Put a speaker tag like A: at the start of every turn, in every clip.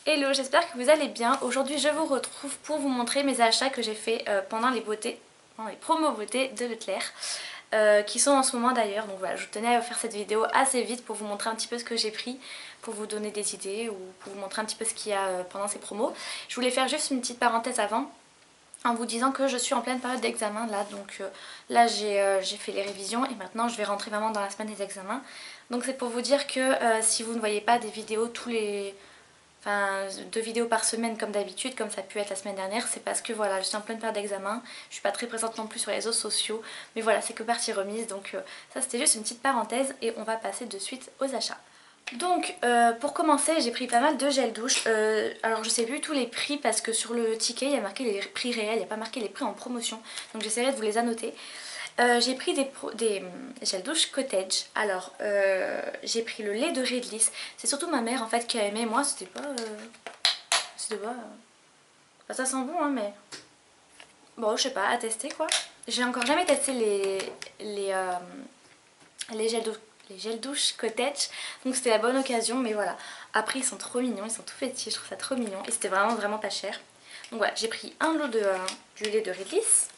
A: Hello, j'espère que vous allez bien. Aujourd'hui je vous retrouve pour vous montrer mes achats que j'ai fait pendant les promos beauté de Leclerc, qui sont en ce moment d'ailleurs. Donc voilà, je tenais à faire cette vidéo assez vite pour vous montrer un petit peu ce que j'ai pris, pour vous donner des idées ou pour vous montrer un petit peu ce qu'il y a pendant ces promos. Je voulais faire juste une petite parenthèse avant en vous disant que je suis en pleine période d'examen là, donc là j'ai fait les révisions et maintenant je vais rentrer vraiment dans la semaine des examens. Donc c'est pour vous dire que si vous ne voyez pas des vidéos enfin 2 vidéos par semaine comme d'habitude, comme ça a pu être la semaine dernière, c'est parce que voilà, je suis en pleine période d'examen, je suis pas très présente non plus sur les réseaux sociaux, mais voilà, c'est que partie remise, donc ça c'était juste une petite parenthèse et on va passer de suite aux achats. Donc pour commencer, j'ai pris pas mal de gel douche. Alors je sais plus tous les prix parce que sur le ticket il y a marqué les prix réels, il n'y a pas marqué les prix en promotion, donc j'essaierai de vous les annoter. J'ai pris des gel douche cottage. Alors j'ai pris le lait de Redlis. C'est surtout ma mère en fait qui a aimé. Moi c'était pas... Enfin, ça sent bon hein, mais... Bon je sais pas, à tester quoi. J'ai encore jamais testé les gels douche cottage. Donc c'était la bonne occasion, mais voilà. Après ils sont trop mignons, ils sont tout petits, je trouve ça trop mignon. Et c'était vraiment pas cher. Donc voilà, j'ai pris un lot du lait de Redlis.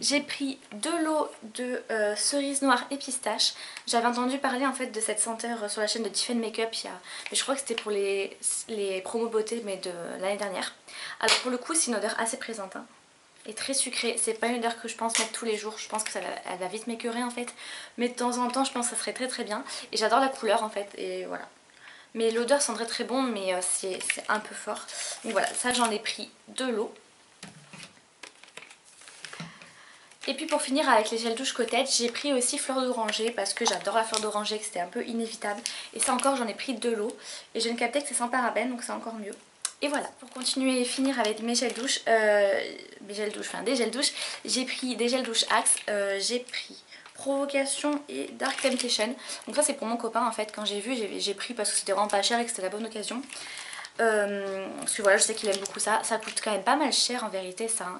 A: J'ai pris 2 lots de cerises noires et pistaches. J'avais entendu parler en fait de cette senteur sur la chaîne de Tiffany Makeup mais je crois que c'était pour les promos beauté mais de l'année dernière. Alors pour le coup c'est une odeur assez présente hein, et très sucrée. C'est pas une odeur que je pense mettre tous les jours, je pense que elle va vite m'écœurer en fait. Mais de temps en temps je pense que ça serait très bien. Et j'adore la couleur en fait et voilà. Mais l'odeur sentrait très bon mais c'est un peu fort. Donc voilà, ça j'en ai pris 2 lots. Et puis pour finir avec les gels douche cottage, j'ai pris aussi fleur d'oranger parce que j'adore la fleur d'oranger, que c'était un peu inévitable. Et ça encore j'en ai pris 2 lots. Et je viens de capter que c'est sans parabènes donc c'est encore mieux. Et voilà, pour continuer et finir avec mes gels douche, des gels douche, j'ai pris des gels douche Axe, j'ai pris Provocation et Dark Temptation. Donc ça c'est pour mon copain en fait, quand j'ai vu j'ai pris parce que c'était vraiment pas cher et que c'était la bonne occasion. Parce que voilà, je sais qu'il aime beaucoup ça. Ça coûte quand même pas mal cher en vérité ça, hein,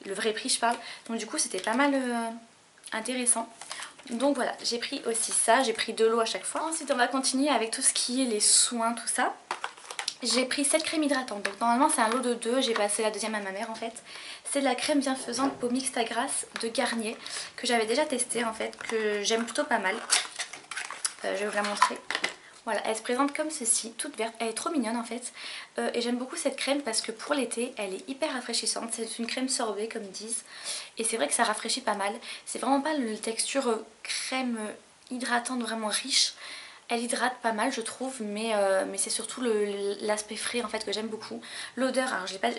A: le vrai prix je parle. Donc du coup c'était pas mal intéressant. Donc voilà, j'ai pris aussi ça, j'ai pris 2 lots à chaque fois. Ensuite on va continuer avec tout ce qui est les soins, tout ça. J'ai pris cette crème hydratante, donc normalement c'est un lot de 2, j'ai passé la deuxième à ma mère en fait. C'est de la crème bienfaisante Peau Mixte à Grasse de Garnier, que j'avais déjà testée en fait, que j'aime plutôt pas mal. Je vais vous la montrer. Voilà, elle se présente comme ceci, toute verte, elle est trop mignonne en fait. Et j'aime beaucoup cette crème parce que pour l'été, elle est hyper rafraîchissante. C'est une crème sorbet comme ils disent. Et c'est vrai que ça rafraîchit pas mal. C'est vraiment pas une texture crème hydratante vraiment riche. Elle hydrate pas mal je trouve, mais c'est surtout l'aspect frais en fait que j'aime beaucoup. L'odeur, alors je l'ai pas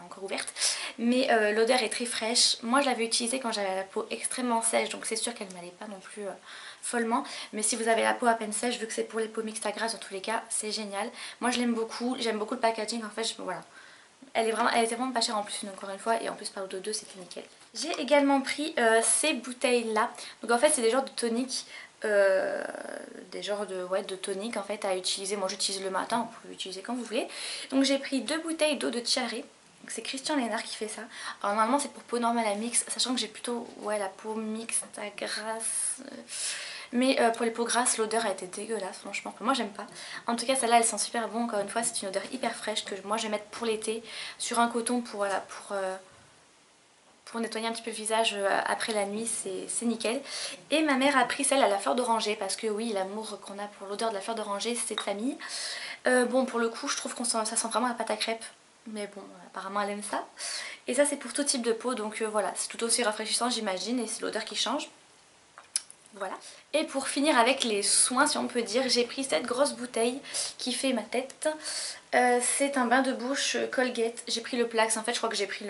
A: encore ouverte, mais l'odeur est très fraîche. Moi je l'avais utilisée quand j'avais la peau extrêmement sèche, donc c'est sûr qu'elle m'allait pas non plus follement. Mais si vous avez la peau à peine sèche, vu que c'est pour les peaux mixtes à grasse dans tous les cas, c'est génial. Moi je l'aime beaucoup, j'aime beaucoup le packaging en fait, voilà. Elle était vraiment pas chère en plus encore une fois, et en plus par lot de 2 c'était nickel. J'ai également pris ces bouteilles là, donc en fait c'est des genres de toniques. De tonique en fait à utiliser. Moi j'utilise le matin, vous pouvez l'utiliser quand vous voulez. Donc j'ai pris 2 bouteilles d'eau de Tiare. C'est Christian Lénard qui fait ça. Alors normalement c'est pour peau normale à mix, sachant que j'ai plutôt la peau mixte à grasse. Mais pour les peaux grasses l'odeur a été dégueulasse franchement. Moi j'aime pas. En tout cas celle-là elle sent super bon. Encore une fois c'est une odeur hyper fraîche que moi je vais mettre pour l'été sur un coton pour nettoyer un petit peu le visage après la nuit, c'est nickel. Et ma mère a pris celle à la fleur d'oranger parce que oui, l'amour qu'on a pour l'odeur de la fleur d'oranger, c'est de famille. Bon, pour le coup, je trouve que ça sent vraiment la pâte à crêpes. Mais bon, apparemment elle aime ça. Et ça c'est pour tout type de peau, donc voilà, c'est tout aussi rafraîchissant j'imagine, et c'est l'odeur qui change. Voilà. Et pour finir avec les soins si on peut dire, j'ai pris cette grosse bouteille qui fait ma tête. C'est un bain de bouche Colgate. J'ai pris le Plax, en fait je crois que j'ai pris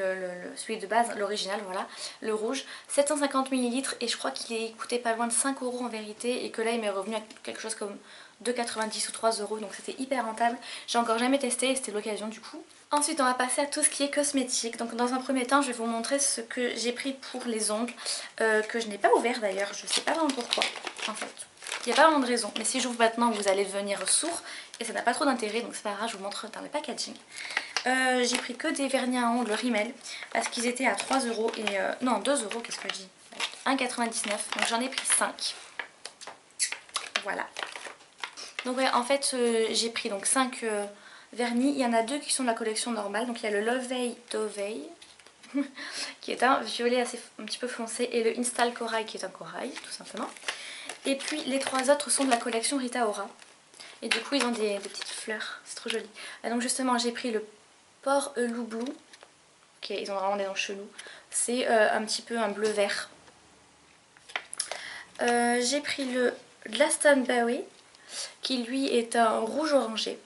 A: celui de base, l'original, voilà, le rouge. 750 ml et je crois qu'il coûtait pas loin de 5 € en vérité. Et que là il m'est revenu à quelque chose comme 2,90 ou 3 €, donc c'était hyper rentable. J'ai encore jamais testé et c'était l'occasion du coup. Ensuite on va passer à tout ce qui est cosmétique. Donc dans un premier temps je vais vous montrer ce que j'ai pris pour les ongles, que je n'ai pas ouvert d'ailleurs, je sais pas vraiment pourquoi en fait. Il n'y a pas vraiment de raison, mais si j'ouvre maintenant vous allez devenir sourd et ça n'a pas trop d'intérêt, donc c'est pas grave, je vous montre dans le packaging. J'ai pris que des vernis à ongles Rimmel parce qu'ils étaient à 3 € et non 2 €, qu'est-ce que je dis, 1,99 €, donc j'en ai pris 5. Voilà. Donc ouais, en fait j'ai pris donc 5 vernis. Il y en a deux qui sont de la collection normale. Donc il y a le Lovey Dovey qui est un violet un petit peu foncé et le Install Corail qui est un corail tout simplement. Et puis les trois autres sont de la collection Rita Ora. Et du coup ils ont des petites fleurs, c'est trop joli. Et donc justement j'ai pris le Port Blue Blue. Ok, ils ont vraiment des noms chelous. C'est un petit peu un bleu vert. J'ai pris le Glastonbury qui lui est un rouge orangé.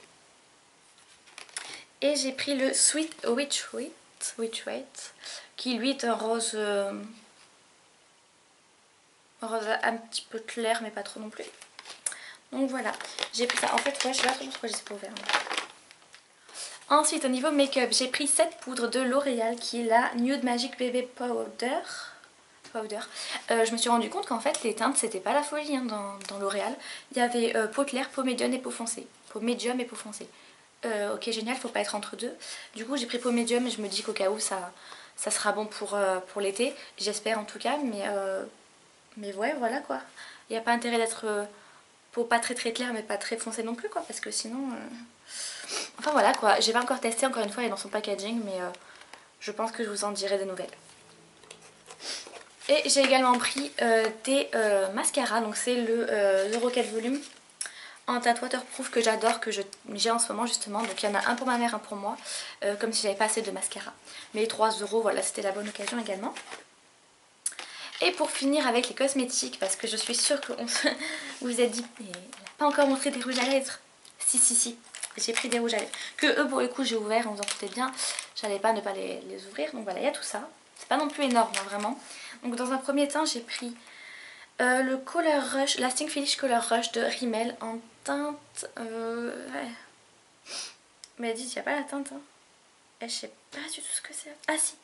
A: Et j'ai pris le Sweet Witch Wheat qui lui est un rose, rose un petit peu clair mais pas trop non plus. Donc voilà, j'ai pris ça. En fait, ouais, je sais pas trop pourquoi j'ai pas ouvert. Ensuite, au niveau make-up, j'ai pris cette poudre de L'Oréal qui est la Nude Magic Baby Powder. Je me suis rendu compte qu'en fait les teintes c'était pas la folie hein, dans L'Oréal. Il y avait peau claire, peau médium et peau foncée. Peau médium et peau foncée. Ok génial, faut pas être entre deux. Du coup j'ai pris peau médium et je me dis qu'au cas où ça sera bon pour l'été. J'espère en tout cas, mais ouais voilà quoi. Il n'y a pas intérêt d'être peau pas très claire mais pas très foncée non plus quoi, parce que sinon... Enfin voilà quoi, j'ai pas encore testé, encore une fois elle est dans son packaging, mais je pense que je vous en dirai des nouvelles. Et j'ai également pris des mascaras, donc c'est le The Rocket Volume en teinte waterproof que j'adore, que j'ai en ce moment justement. Donc il y en a un pour ma mère, un pour moi, comme si j'avais pas assez de mascara. Mais 3 €, voilà, c'était la bonne occasion également. Et pour finir avec les cosmétiques, parce que je suis sûre que vous a dit, mais elle n'a pas encore montré des rouges à lèvres. Si, j'ai pris des rouges à lèvres. Que eux pour le coup j'ai ouvert, on vous en doutez bien, j'allais pas ne pas les ouvrir. Donc voilà, il y a tout ça. C'est pas non plus énorme hein, vraiment. Donc dans un premier temps j'ai pris le Color Rush, Lasting Finish Color Rush de Rimmel en teinte... ouais. Mais elle dit il n'y a pas la teinte hein. Et je sais pas du tout ce que c'est. Ah si,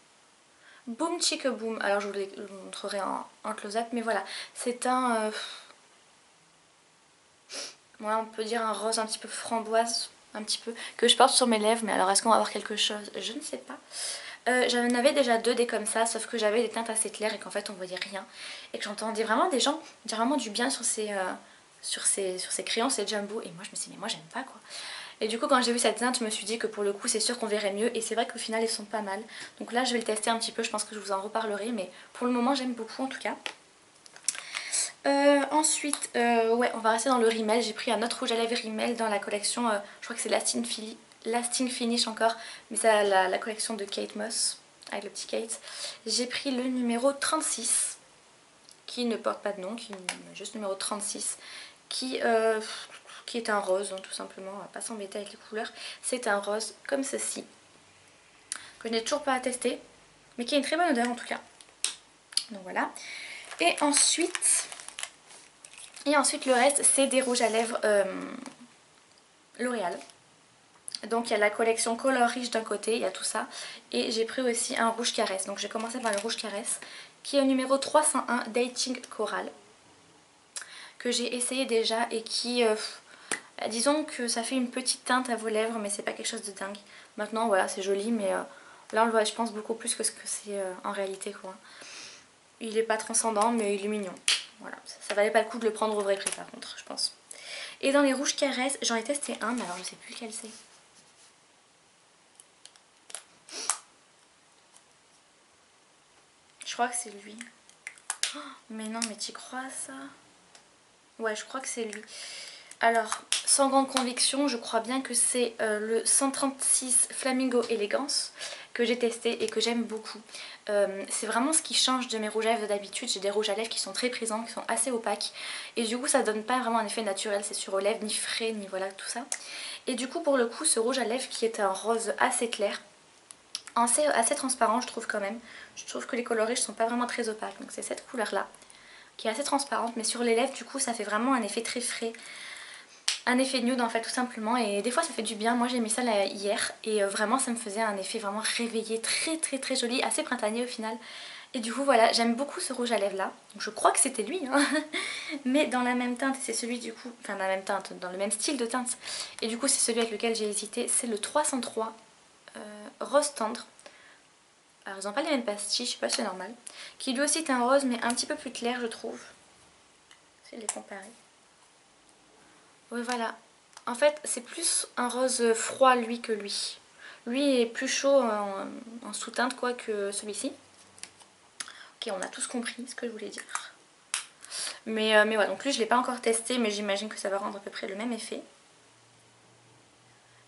A: Boom Chicka Boom. Alors je vous le montrerai en close-up, mais voilà. C'est un... ouais, on peut dire un rose un petit peu framboise, un petit peu, que je porte sur mes lèvres. Mais alors est-ce qu'on va avoir quelque chose? Je ne sais pas. J'en avais déjà deux des comme ça, sauf que j'avais des teintes assez claires et qu'en fait on voyait rien. Et que j'entendais vraiment des gens dire vraiment du bien sur ces crayons, ces Jumbo. Et moi je me suis dit mais moi j'aime pas quoi. Et du coup quand j'ai vu cette teinte je me suis dit que pour le coup c'est sûr qu'on verrait mieux. Et c'est vrai qu'au final ils sont pas mal. Donc là je vais le tester un petit peu, je pense que je vous en reparlerai. Mais pour le moment j'aime beaucoup en tout cas. Ensuite, ouais on va rester dans le Rimmel. J'ai pris un autre rouge à lèvres Rimmel dans la collection, je crois que c'est Lasting Finish encore, mais c'est la collection de Kate Moss avec le petit Kate. J'ai pris le numéro 36 qui ne porte pas de nom, qui est juste numéro 36 qui est un rose donc tout simplement, on va pas s'embêter avec les couleurs. C'est un rose comme ceci que je n'ai toujours pas à tester mais qui a une très bonne odeur en tout cas. Donc voilà. Et ensuite le reste c'est des rouges à lèvres L'Oréal. Donc il y a la collection Color Rich d'un côté, il y a tout ça. Et j'ai pris aussi un rouge caresse. Donc j'ai commencé par le rouge caresse qui est au numéro 301 Dating Coral. Que j'ai essayé déjà et qui... disons que ça fait une petite teinte à vos lèvres mais c'est pas quelque chose de dingue. Maintenant voilà c'est joli mais là on le voit je pense beaucoup plus que ce que c'est en réalité quoi. Il est pas transcendant mais il est mignon. Voilà, ça valait pas le coup de le prendre au vrai prix par contre je pense. Et dans les rouges caresses j'en ai testé un mais alors je sais plus quel c'est. Je crois que c'est lui. Oh, mais non, mais t'y crois ça? Ouais, je crois que c'est lui. Alors, sans grande conviction, je crois bien que c'est le 136 Flamingo Elegance que j'ai testé et que j'aime beaucoup. C'est vraiment ce qui change de mes rouges à lèvres d'habitude. J'ai des rouges à lèvres qui sont très présents, qui sont assez opaques. Et du coup, ça donne pas vraiment un effet naturel. C'est sur aux lèvres, ni frais, ni voilà, tout ça. Et du coup, pour le coup, ce rouge à lèvres qui est un rose assez clair, assez transparent je trouve quand même. Je trouve que les coloris sont pas vraiment très opaques. Donc c'est cette couleur là qui est assez transparente. Mais sur les lèvres du coup ça fait vraiment un effet très frais. Un effet nude en fait tout simplement. Et des fois ça fait du bien. Moi j'ai mis ça là, hier. Et vraiment ça me faisait un effet vraiment réveillé. Très joli. Assez printanier au final. Et du coup voilà j'aime beaucoup ce rouge à lèvres là. Donc je crois que c'était lui hein. Mais dans la même teinte. C'est celui du coup. Enfin dans la même teinte. Dans le même style de teinte. Et du coup c'est celui avec lequel j'ai hésité. C'est le 303. Rose tendre. Alors ils n'ont pas les mêmes pastilles, je sais pas si c'est normal. Qui lui aussi est un rose mais un petit peu plus clair je trouve. Je vais les comparer. Oui voilà. En fait c'est plus un rose froid lui que lui. Lui est plus chaud en sous-teinte quoi que celui-ci. Ok, on a tous compris ce que je voulais dire. Mais ouais, donc lui je l'ai pas encore testé, mais j'imagine que ça va rendre à peu près le même effet.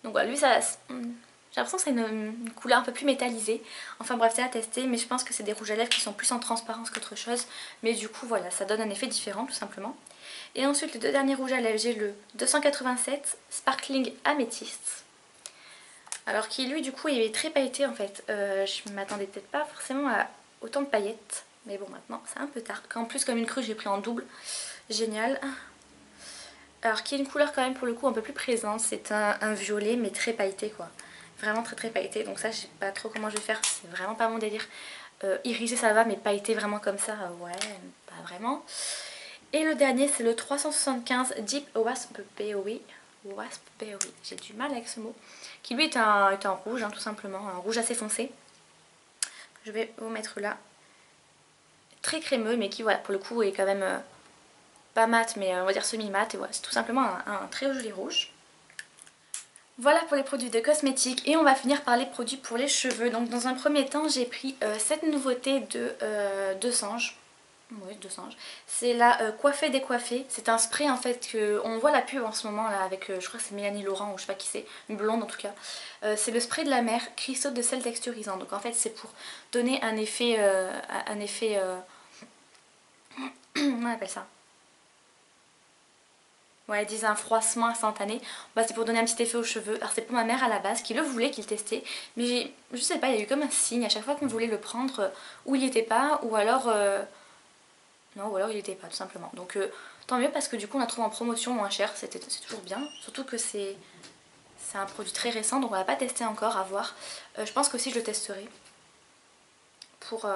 A: Donc voilà, lui ça... J'ai l'impression que c'est une couleur un peu plus métallisée. Enfin bref, c'est à tester, mais je pense que c'est des rouges à lèvres qui sont plus en transparence qu'autre chose. Mais du coup voilà, ça donne un effet différent tout simplement. Et ensuite les deux derniers rouges à lèvres, j'ai le 287 Sparkling Amethyst. Alors qui lui du coup il est très pailleté en fait. Je m'attendais peut-être pas forcément à autant de paillettes. Mais bon maintenant c'est un peu tard. En plus comme une crue j'ai pris en double. Génial. Alors qui est une couleur quand même pour le coup un peu plus présente. C'est un violet mais très pailleté quoi. Vraiment très pailleté. Donc ça je sais pas trop comment je vais faire. C'est vraiment pas mon délire. Irisé ça va mais pailleté vraiment comme ça ouais pas vraiment. Et le dernier c'est le 375 Deep Wasp Berry. Wasp Berry, j'ai du mal avec ce mot. Qui lui est un rouge hein, tout simplement. Un rouge assez foncé. Je vais vous mettre là. Très crémeux mais qui voilà pour le coup est quand même pas mat mais on va dire semi-mat. Et voilà c'est tout simplement un très joli rouge. Voilà pour les produits de cosmétiques et on va finir par les produits pour les cheveux. Donc dans un premier temps j'ai pris cette nouveauté de Sange. Oui, de Sange. C'est la Coiffée décoiffée. C'est un spray en fait que on voit la pub en ce moment là avec, je crois que c'est Mélanie Laurent ou je sais pas qui c'est, une blonde en tout cas. C'est le spray de la mer, cristaux de sel texturisant. Donc en fait c'est pour donner un effet, comment on appelle ça? Ouais, ils disent un froissement instantané. Bah, c'est pour donner un petit effet aux cheveux. Alors c'est pour ma mère à la base qui le voulait, qui le testait. Mais je sais pas, il y a eu comme un signe à chaque fois qu'on voulait le prendre, ou il était pas, ou alors... non, ou alors il était pas tout simplement. Donc tant mieux parce que du coup on la trouve en promotion moins cher, c'est toujours bien. Surtout que c'est un produit très récent donc on va pas tester encore, à voir. Je pense qu'aussi je le testerai. Pour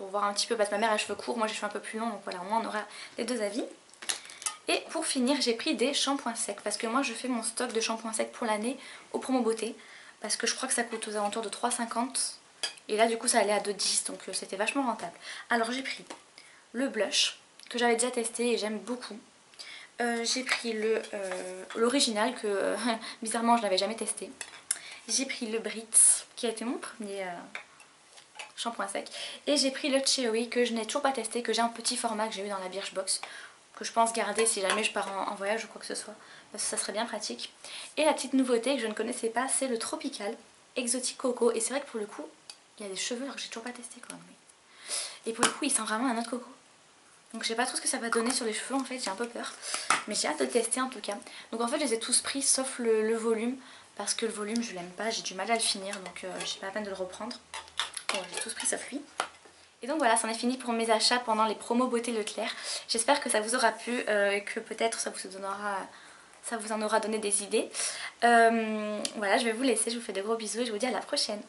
A: voir un petit peu, parce que ma mère a les cheveux courts, moi j'ai les cheveux un peu plus longs, donc voilà, au moins on aura les deux avis. Et pour finir j'ai pris des shampoings secs parce que moi je fais mon stock de shampoings secs pour l'année au Promo Beauté parce que je crois que ça coûte aux alentours de 3,50 et là du coup ça allait à 2,10 donc c'était vachement rentable. Alors j'ai pris le blush que j'avais déjà testé et j'aime beaucoup. J'ai pris l'original que bizarrement je n'avais jamais testé. J'ai pris le Britz qui a été mon premier shampoing sec et j'ai pris le Cherry que je n'ai toujours pas testé, que j'ai un petit format que j'ai eu dans la Birchbox, que je pense garder si jamais je pars en voyage ou quoi que ce soit, parce que ça serait bien pratique. Et la petite nouveauté que je ne connaissais pas, c'est le Tropical Exotic Coco. Et c'est vrai que pour le coup, il y a des cheveux alors que j'ai toujours pas testé quand même. Et pour le coup, il sent vraiment un autre coco. Donc je sais pas trop ce que ça va donner sur les cheveux en fait, j'ai un peu peur. Mais j'ai hâte de le tester en tout cas. Donc en fait, je les ai tous pris sauf le volume, parce que le volume je l'aime pas, j'ai du mal à le finir, donc j'ai pas la peine de le reprendre. Bon, j'ai tous pris sauf lui. Et donc voilà, c'en est fini pour mes achats pendant les promos beauté Leclerc. J'espère que ça vous aura plu et que peut-être ça vous en aura donné des idées. Voilà, je vais vous laisser, je vous fais de gros bisous et je vous dis à la prochaine.